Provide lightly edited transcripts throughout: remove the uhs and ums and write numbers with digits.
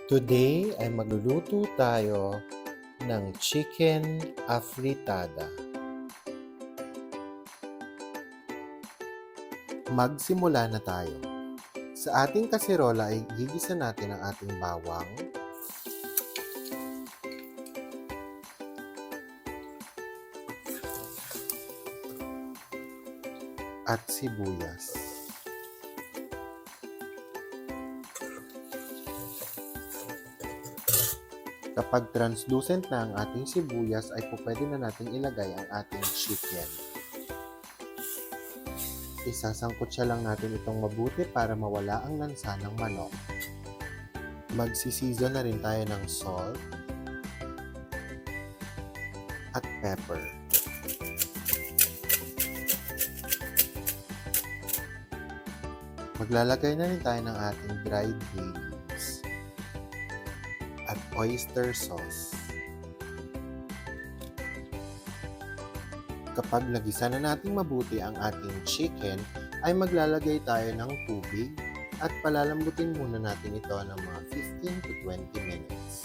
Today ay magluluto tayo ng chicken afritada. Magsimula na tayo. Sa ating kaserola ay gigisa natin ang ating bawang, at sibuyas. Kapag translucent na ang ating sibuyas ay pwede na natin ilagay ang ating chicken. Isasangkutsa lang natin itong mabuti para mawala ang lansa ng manok. Magsiseason na rin tayo ng salt at pepper. Maglalagay na rin tayo ng ating dried bay leaves at oyster sauce. Kapag nagisa na nating mabuti ang ating chicken, ay maglalagay tayo ng tubig at palalambutin muna natin ito ng mga 15 to 20 minutes.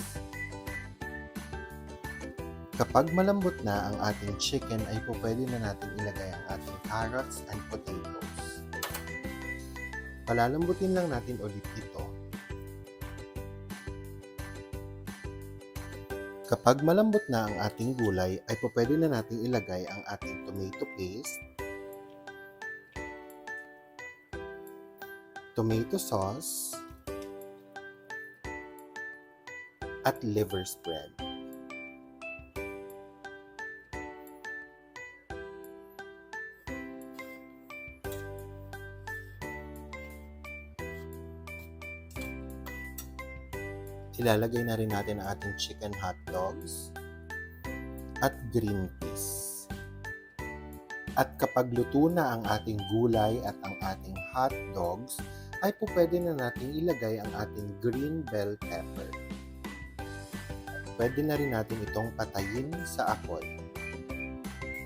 Kapag malambot na ang ating chicken, ay pwede na natin ilagay ang ating carrots and potatoes. Palalambutin lang natin ulit ito. Kapag malambot na ang ating gulay, ay pwede na natin ilagay ang ating tomato paste, tomato sauce, at liver spread. Ilalagay na rin natin ang ating chicken hot dogs at green peas. At kapag luto na ang ating gulay at ang ating hot dogs, ay pwede na natin ilagay ang ating green bell pepper. Pwede na rin natin itong patayin sa apoy.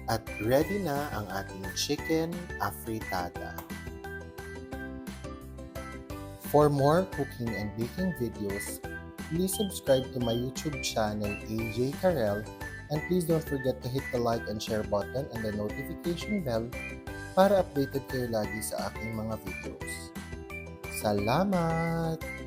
At ready na ang ating chicken afritada. For more cooking and baking videos, please subscribe to my YouTube channel, AJ Karel, and please don't forget to hit the like and share button and the notification bell para updated kayo lagi sa aking mga videos. Salamat!